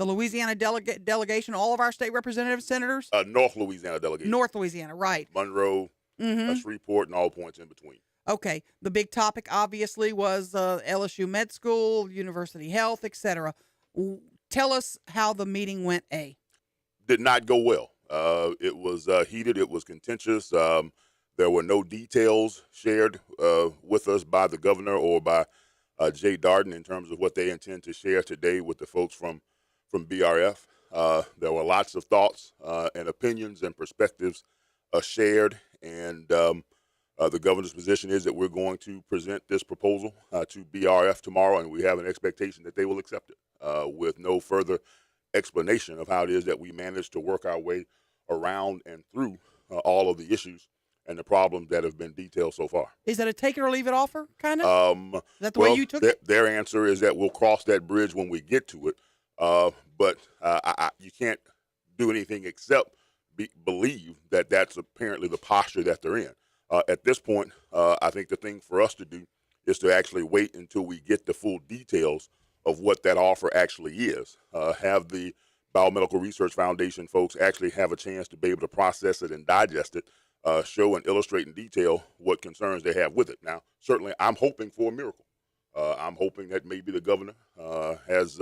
The Louisiana delegation, all of our state representatives, senators? North Louisiana delegation. North Louisiana, right. Monroe, Mm-hmm. Shreveport, and all points in between. Okay. The big topic, obviously, was LSU Med School, University Health, etc. Tell us how the meeting went, A. Did not go well. It was heated. It was contentious. There were no details shared with us by the governor or by Jay Darden in terms of what they intend to share today with the folks from BRF. There were lots of thoughts and opinions and perspectives shared, and the governor's position is that we're going to present this proposal to BRF tomorrow, and we have an expectation that they will accept it with no further explanation of how it is that we managed to work our way around and through all of the issues and the problems that have been detailed so far. Is that a take it or leave it offer, kind of? Is that the way you took it? Their answer is that we'll cross that bridge when we get to it, but you can't do anything except believe that that's apparently the posture that they're in. At this point, I think the thing for us to do is to actually wait until we get the full details of what that offer actually is. Have the Biomedical Research Foundation folks actually have a chance to be able to process it and digest it, show and illustrate in detail what concerns they have with it. Now, certainly I'm hoping for a miracle. I'm hoping that maybe the governor has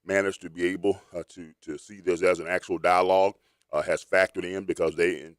managed to be able to see this as an actual dialogue, has factored in because they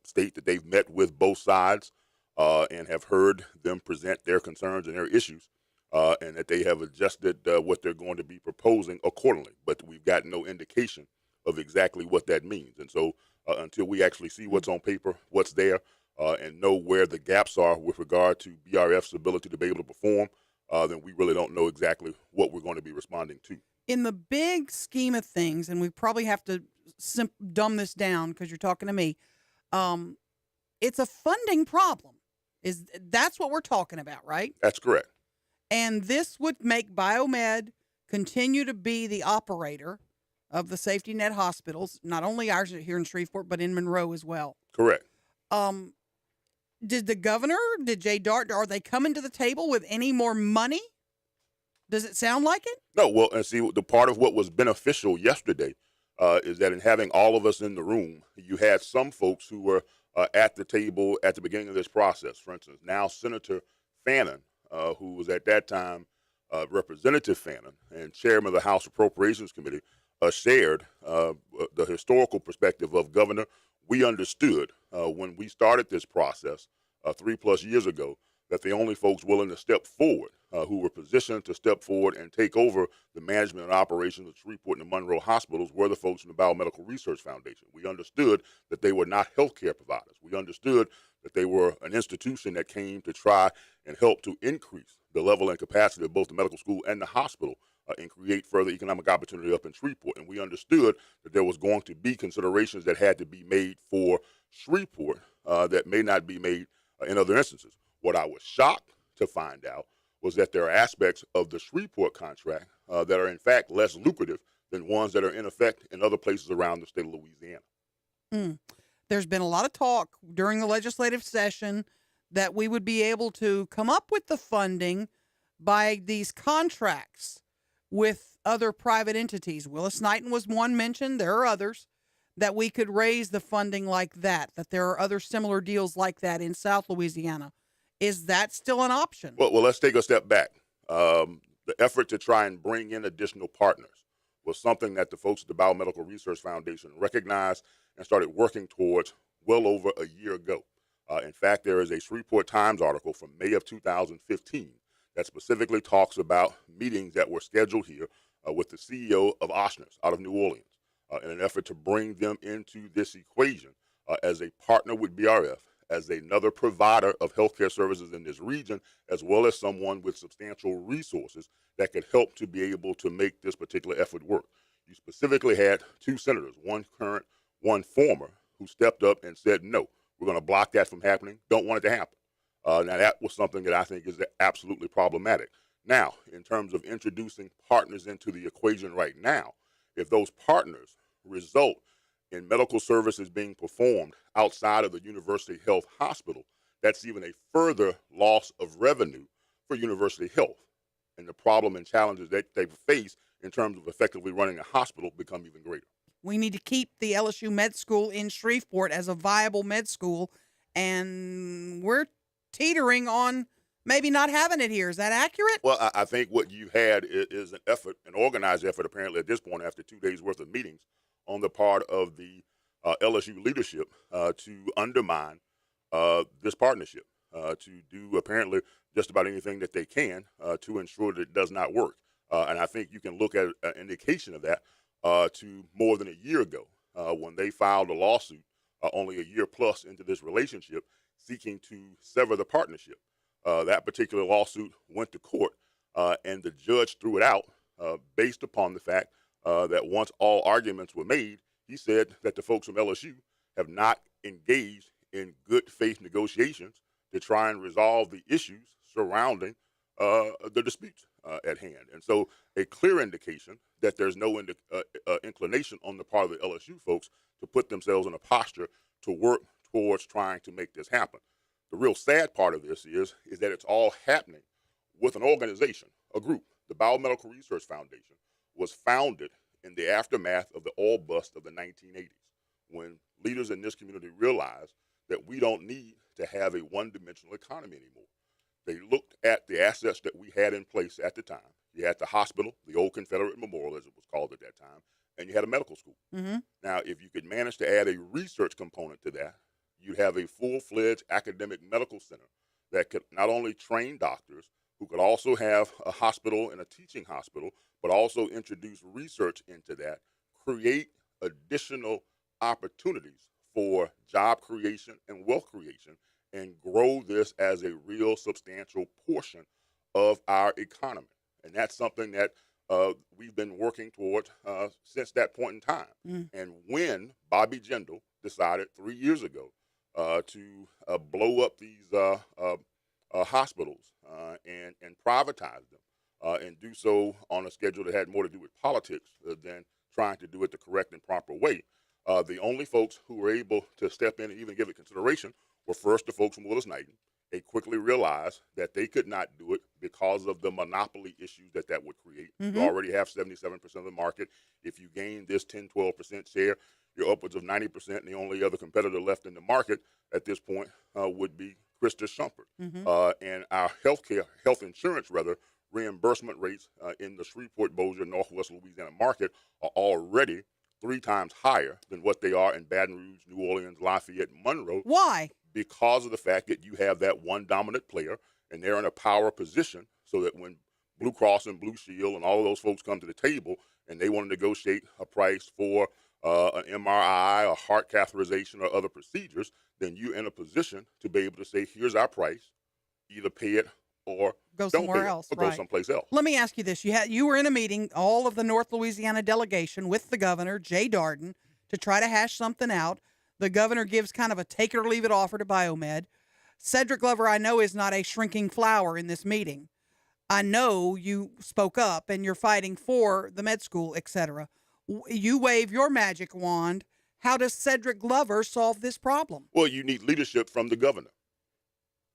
state that they've met with both sides and have heard them present their concerns and their issues. And that they have adjusted what they're going to be proposing accordingly. But we've got no indication of exactly what that means. And so until we actually see what's on paper, what's there, and know where the gaps are with regard to BRF's ability to be able to perform, then we really don't know exactly what we're going to be responding to. In the big scheme of things, and we probably have to dumb this down because you're talking to me, it's a funding problem. That's what we're talking about, right? That's correct. And this would make Biomed continue to be the operator of the safety net hospitals, not only ours here in Shreveport, but in Monroe as well. Correct. Did the governor, did Jay Dart, are they coming to the table with any more money? Does it sound like it? No, well, and see, the part of what was beneficial yesterday is that in having all of us in the room, you had some folks who were at the table at the beginning of this process. For instance, now Senator Fannin, who was at that time Representative Fannin and chairman of the House Appropriations Committee, shared the historical perspective of governor. We understood when we started this process 3+ years ago that the only folks willing to step forward, who were positioned to step forward and take over the management and operations of Shreveport and Monroe hospitals, were the folks from the Biomedical Research Foundation. We understood that they were not healthcare providers. We understood that they were an institution that came to try and help to increase the level and capacity of both the medical school and the hospital and create further economic opportunity up in Shreveport. And we understood that there was going to be considerations that had to be made for Shreveport that may not be made in other instances. What I was shocked to find out was that there are aspects of the Shreveport contract that are in fact less lucrative than ones that are in effect in other places around the state of Louisiana. There's been a lot of talk during the legislative session that we would be able to come up with the funding by these contracts with other private entities. Willis Knighton was one mentioned. There are others that we could raise the funding like that there are other similar deals like that in South Louisiana. Is that still an option? Well, let's take a step back. The effort to try and bring in additional partners was something that the folks at the Biomedical Research Foundation recognized and started working towards well over a year ago. In fact, there is a Shreveport Times article from May of 2015 that specifically talks about meetings that were scheduled here with the CEO of Ochsner's out of New Orleans in an effort to bring them into this equation as a partner with BRF, as another provider of healthcare services in this region, as well as someone with substantial resources that could help to be able to make this particular effort work. You specifically had two senators, one current, one former, who stepped up and said, no, we're going to block that from happening, don't want it to happen. Now, that was something that I think is absolutely problematic. Now, in terms of introducing partners into the equation right now, if those partners result in medical services being performed outside of the University Health Hospital, that's even a further loss of revenue for University Health. and the problem and challenges that they face in terms of effectively running a hospital become even greater. We need to keep the LSU Med School in Shreveport as a viable med school, and we're teetering on maybe not having it here. Is that accurate? Well, I think what you had is an effort, an organized effort, apparently at this point, after 2 days worth of meetings on the part of the LSU leadership to undermine this partnership, to do apparently just about anything that they can to ensure that it does not work. And I think you can look at an indication of that to more than a year ago when they filed a lawsuit only a year plus into this relationship seeking to sever the partnership. That particular lawsuit went to court, and the judge threw it out based upon the fact that once all arguments were made, he said that the folks from LSU have not engaged in good faith negotiations to try and resolve the issues surrounding the disputes at hand. And so a clear indication that there's no inclination on the part of the LSU folks to put themselves in a posture to work towards trying to make this happen. The real sad part of this is that it's all happening with an organization, a group. The Biomedical Research Foundation was founded in the aftermath of the oil bust of the 1980s, when leaders in this community realized that we don't need to have a one-dimensional economy anymore. They looked at the assets that we had in place at the time. You had the hospital, the old Confederate Memorial, as it was called at that time, and you had a medical school. Mm-hmm. Now, if you could manage to add a research component to that, you'd have a full-fledged academic medical center that could not only train doctors, who could also have a hospital and a teaching hospital, but also introduce research into that, create additional opportunities for job creation and wealth creation, and grow this as a real substantial portion of our economy. And that's something that we've been working towards since that point in time. Mm. And when Bobby Jindal decided 3 years ago to blow up these hospitals and privatize them and do so on a schedule that had more to do with politics than trying to do it the correct and proper way, the only folks who were able to step in and even give it consideration were first the folks from Willis-Knighton. They quickly realized that they could not do it because of the monopoly issues that would create. Mm-hmm. You already have 77% of the market. If you gain this 10, 12% share, you're upwards of 90%, and the only other competitor left in the market at this point would be Krista Shumpert. Mm-hmm. And our health insurance reimbursement rates in the Shreveport, Bossier, Northwest Louisiana market are already 3 times higher than what they are in Baton Rouge, New Orleans, Lafayette, and Monroe. Why? Because of the fact that you have that one dominant player, and they're in a power position, so that when Blue Cross and Blue Shield and all of those folks come to the table and they want to negotiate a price for an MRI or heart catheterization or other procedures, then you're in a position to be able to say, here's our price, either pay it or Go don't somewhere pay it, else. or Right. go someplace else. Let me ask you this. You were in a meeting, all of the North Louisiana delegation with the governor, Jay Darden, to try to hash something out. The governor gives kind of a take it or leave it offer to Biomed. Cedric Glover, I know, is not a shrinking flower in this meeting. I know you spoke up and you're fighting for the med school, etc. You wave your magic wand. How does Cedric Glover solve this problem? Well, you need leadership from the governor.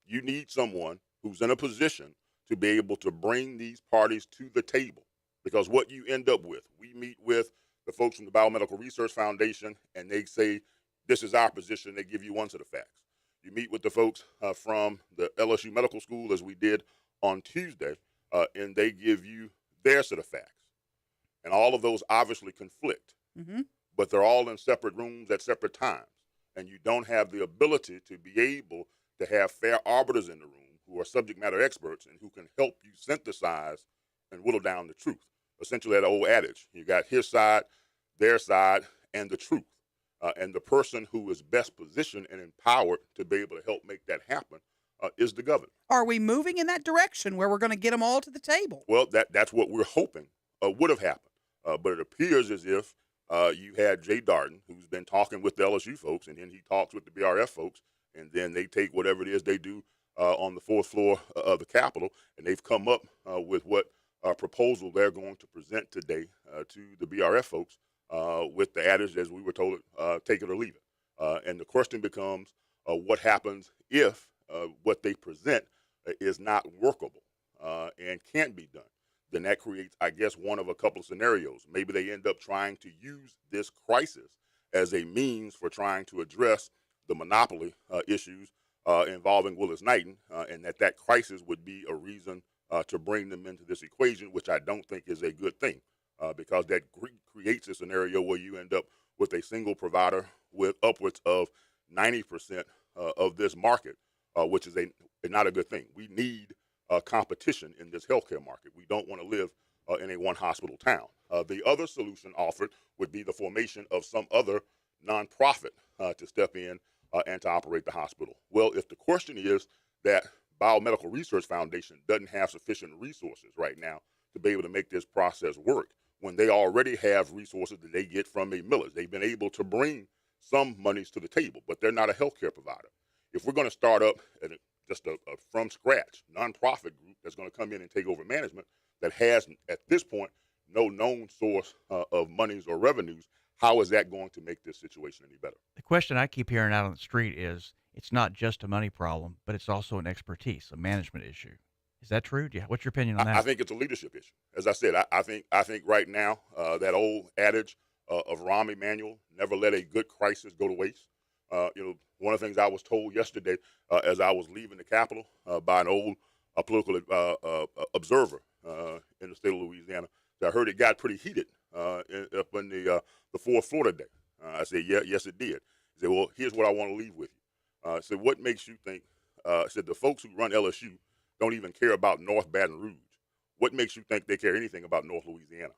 You need someone who's in a position to be able to bring these parties to the table. Because what you end up with, we meet with the folks from the Biomedical Research Foundation, and they say, this is our position. They give you one set of facts. You meet with the folks from the LSU Medical School, as we did on Tuesday, and they give you their set of facts. And all of those obviously conflict, Mm-hmm. but they're all in separate rooms at separate times. And you don't have the ability to be able to have fair arbiters in the room who are subject matter experts and who can help you synthesize and whittle down the truth. Essentially, that old adage, you got his side, their side, and the truth. And the person who is best positioned and empowered to be able to help make that happen is the governor. Are we moving in that direction where we're going to get them all to the table? Well, that's what we're hoping would have happened. But it appears as if you had Jay Darden, who's been talking with the LSU folks, and then he talks with the BRF folks, and then they take whatever it is they do on the 4th floor of the Capitol, and they've come up with what proposal they're going to present today to the BRF folks with the adage, as we were told, take it or leave it. And the question becomes, what happens if what they present is not workable and can't be done? then that creates, I guess, one of a couple of scenarios. Maybe they end up trying to use this crisis as a means for trying to address the monopoly issues involving Willis Knighton, and that crisis would be a reason to bring them into this equation, which I don't think is a good thing, because that creates a scenario where you end up with a single provider with upwards of 90% of this market, which is not a good thing. We need competition in this healthcare market. We don't want to live in a one hospital town. The other solution offered would be the formation of some other nonprofit to step in and to operate the hospital. Well, if the question is that Biomedical Research Foundation doesn't have sufficient resources right now to be able to make this process work, when they already have resources that they get from a millage, they've been able to bring some monies to the table, but they're not a healthcare provider. If we're going to start up just a from scratch nonprofit group that's going to come in and take over management that has, at this point, no known source of monies or revenues, how is that going to make this situation any better? The question I keep hearing out on the street is it's not just a money problem, but it's also an expertise, a management issue. Is that true? What's your opinion on that? I think it's a leadership issue. As I said, I think right now that old adage of Rahm Emanuel, never let a good crisis go to waste. One of the things I was told yesterday as I was leaving the Capitol by an old political observer in the state of Louisiana, I heard it got pretty heated up in the 4th floor today. I said, yeah, yes, it did. He said, well, here's what I want to leave with you. I said, what makes you think, I said, the folks who run LSU don't even care about North Baton Rouge. What makes you think they care anything about North Louisiana?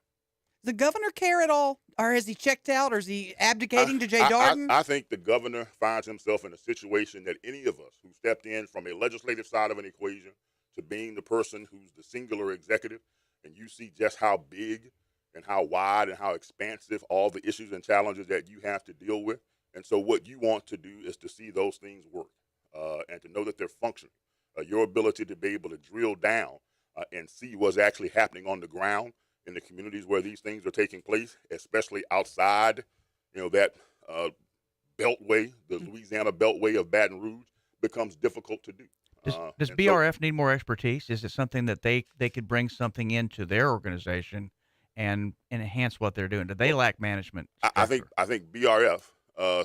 Does the governor care at all? Or has he checked out? Or is he abdicating to Jay Darden? I think the governor finds himself in a situation that any of us who stepped in from a legislative side of an equation to being the person who's the singular executive, and you see just how big and how wide and how expansive all the issues and challenges that you have to deal with. And so what you want to do is to see those things work and to know that they're functioning. Your ability to be able to drill down and see what's actually happening on the ground in the communities where these things are taking place, especially outside, that beltway, the Louisiana beltway of Baton Rouge, becomes difficult to do. Does BRF need more expertise? Is it something that they could bring something into their organization and enhance what they're doing? Do they lack management structure? I think BRF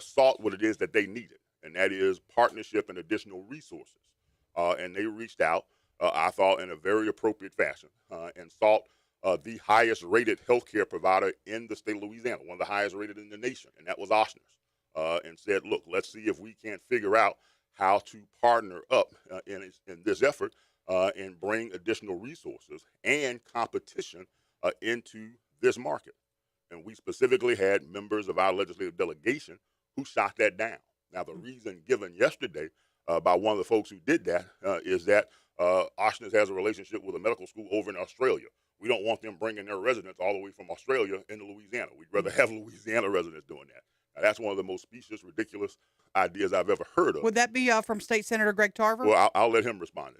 sought what it is that they needed, and that is partnership and additional resources. And they reached out, I thought, in a very appropriate fashion and sought the highest rated healthcare provider in the state of Louisiana, one of the highest rated in the nation, and that was Ochsner's, and said, look, let's see if we can't figure out how to partner up in this effort and bring additional resources and competition into this market. And we specifically had members of our legislative delegation who shot that down. Now, the reason given yesterday by one of the folks who did that is that Ochsner's has a relationship with a medical school over in Australia. We don't want them bringing their residents all the way from Australia into Louisiana. We'd rather have Louisiana residents doing that. Now, that's one of the most specious, ridiculous ideas I've ever heard of. Would that be from State Senator Greg Tarver? Well, I'll let him respond